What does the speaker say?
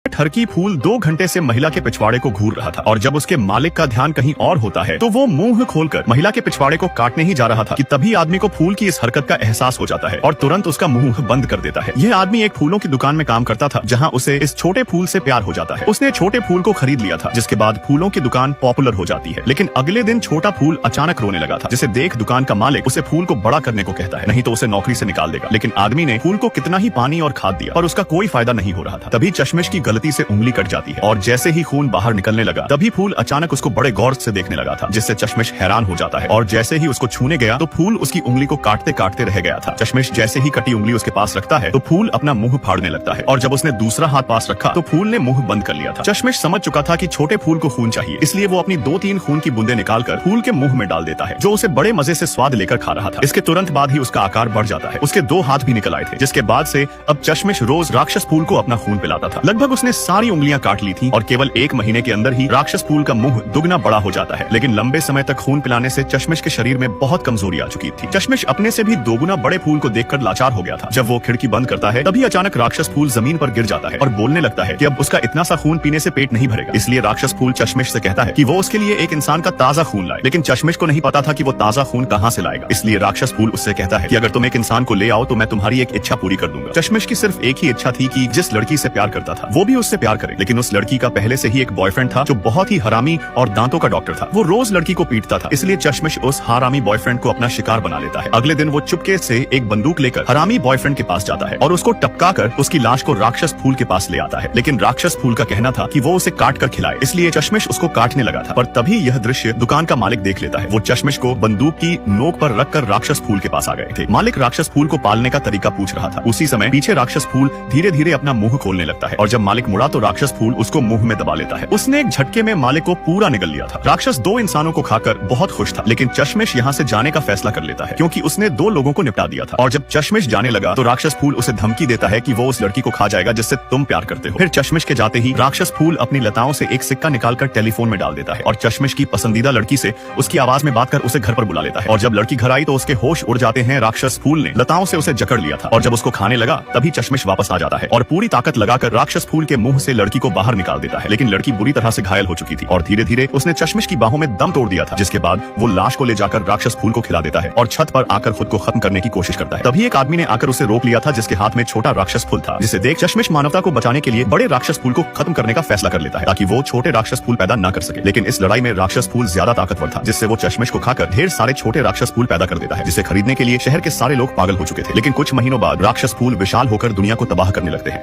ठरकी फूल 2 घंटे से महिला के पिछवाड़े को घूर रहा था और जब उसके मालिक का ध्यान कहीं और होता है तो वो मुंह खोलकर महिला के पिछवाड़े को काटने ही जा रहा था कि तभी आदमी को फूल की इस हरकत का एहसास हो जाता है और तुरंत उसका मुंह बंद कर देता है। यह आदमी एक फूलों की दुकान में काम करता था जहाँ उसे इस छोटे फूल से प्यार हो जाता है। उसने छोटे फूल को खरीद लिया था जिसके बाद फूलों की दुकान पॉपुलर हो जाती है। लेकिन अगले दिन छोटा फूल अचानक रोने लगा था जिसे देख दुकान का मालिक उसे फूल को बड़ा करने को कहता है, नहीं तो उसे नौकरी से निकाल देगा। लेकिन आदमी ने फूल को कितना ही पानी और खाद दिया पर उसका कोई फायदा नहीं हो रहा था। तभी चश्मिश की गलती से उंगली कट जाती है और जैसे ही खून बाहर निकलने लगा तभी फूल अचानक उसको बड़े गौर से देखने लगा था जिससे चश्मिश हैरान हो जाता है और जैसे ही उसको छूने गया तो फूल उसकी उंगली को काटते काटते रह गया था। चश्मिश जैसे ही कटी उंगली उसके पास रखता है तो फूल अपना मुंह फाड़ने लगता है और जब उसने दूसरा हाथ पास रखा तो फूल ने मुंह बंद कर लिया था। चश्मिश समझ चुका था कि छोटे फूल को खून चाहिए, इसलिए वो अपनी 2-3 खून की बूंदे निकालकर फूल के मुंह में डाल देता है जो उसे बड़े मजे से स्वाद लेकर खा रहा था। इसके तुरंत बाद ही उसका आकार बढ़ जाता है। उसके 2 हाथ भी निकल आए थे जिसके बाद से अब चश्मिश रोज राक्षस फूल को अपना खून पिलाता था। लगभग उसने सारी उंगलियां काट ली थी और केवल 1 महीने के अंदर ही राक्षस फूल का मुंह दुगना बड़ा हो जाता है। लेकिन लंबे समय तक खून पिलाने से चश्मिश के शरीर में बहुत कमजोरी आ चुकी थी। चश्मिश अपने से भी 2 गुना बड़े फूल को देखकर लाचार हो गया था। जब वो खिड़की बंद करता है तभी अचानक राक्षस फूल जमीन पर गिर जाता है और बोलने लगता है कि अब उसका इतना सा खून पीने से पेट नहीं भरेगा। इसलिए राक्षस फूल चश्मिश से कहता है कि वो उसके लिए एक इंसान का ताजा खून लाए। लेकिन चश्मिश को नहीं पता था कि वो ताजा खून कहाँ से लाएगा। इसलिए राक्षस फूल उससे कहता है कि अगर तुम एक इंसान को ले आओ तो मैं तुम्हारी एक इच्छा पूरी कर दूंगा। चश्मिश की सिर्फ एक ही इच्छा थी कि जिस लड़की से प्यार करता था वो भी उससे प्यार करे। लेकिन उस लड़की का पहले से ही एक बॉयफ्रेंड था जो बहुत ही हरामी और दांतों का डॉक्टर था। वो रोज लड़की को पीटता था, इसलिए चश्मिश उस हरामी बॉयफ्रेंड को अपना शिकार बना लेता है। अगले दिन वो चुपके से एक बंदूक लेकर हरामी बॉयफ्रेंड के पास जाता है और उसको टपका कर उसकी लाश को राक्षस फूल के पास ले आता है। लेकिन राक्षस फूल का कहना था कि वो उसे काट कर खिलाए, इसलिए चश्मिश उसको काटने लगा था। पर तभी यह दृश्य दुकान का मालिक देख लेता है। वो चश्मिश को बंदूक की नोक पर रखकर राक्षस फूल के पास आ गए थे। मालिक राक्षस फूल को पालने का तरीका पूछ रहा था। उसी समय पीछे राक्षस फूल धीरे धीरे अपना मुंह खोलने लगता है और जब मालिक मुड़ा तो राक्षस फूल उसको मुंह में दबा लेता है। उसने एक झटके में मालिक को पूरा निगल लिया था। राक्षस 2 इंसानों को खाकर बहुत खुश था, लेकिन चश्मिश यहाँ से जाने का फैसला कर लेता है क्योंकि उसने 2 लोगों को निपटा दिया था। और जब चश्मिश जाने लगा तो राक्षस फूल उसे धमकी देता है कि वो उस लड़की को खा जाएगा जिससे तुम प्यार करते हो। फिर चश्मिश के जाते ही राक्षस फूल अपनी लताओं से एक सिक्का निकालकर टेलीफोन में डाल देता है और चश्मिश की पसंदीदा लड़की से उसकी आवाज में बात कर उसे घर पर बुला लेता है। और जब लड़की घर आई तो उसके होश उड़ जाते हैं। राक्षस फूल ने लताओं से उसे जकड़ लिया था और जब उसको खाने लगा तभी चश्मिश वापस आ जाता है और पूरी ताकत लगाकर राक्षस फूल के मुंह से लड़की को बाहर निकाल देता है। लेकिन लड़की बुरी तरह से घायल हो चुकी थी और धीरे धीरे उसने चश्मिश की बाहों में दम तोड़ दिया था, जिसके बाद वो लाश को ले जाकर राक्षस फूल को खिला देता है और छत पर आकर खुद को खत्म करने की कोशिश करता है। तभी एक आदमी ने आकर उसे रोक लिया था जिसके हाथ में छोटा राक्षस फूल था, जिसे देख चश्मिश मानवता को बचाने के लिए बड़े राक्षस फूल को खत्म करने का फैसला कर लेता है ताकि वो छोटे राक्षस फूल पैदा न कर सके। लेकिन इस लड़ाई में राक्षस फूल ज्यादा ताकतवर था जिससे वो चश्मिश को खाकर ढेर सारे छोटे राक्षस फूल पैदा कर देता है, जिसे खरीदने के लिए शहर के सारे लोग पागल हो चुके थे। लेकिन कुछ महीनों बाद राक्षस फूल विशाल होकर दुनिया को तबाह करने लगते हैं।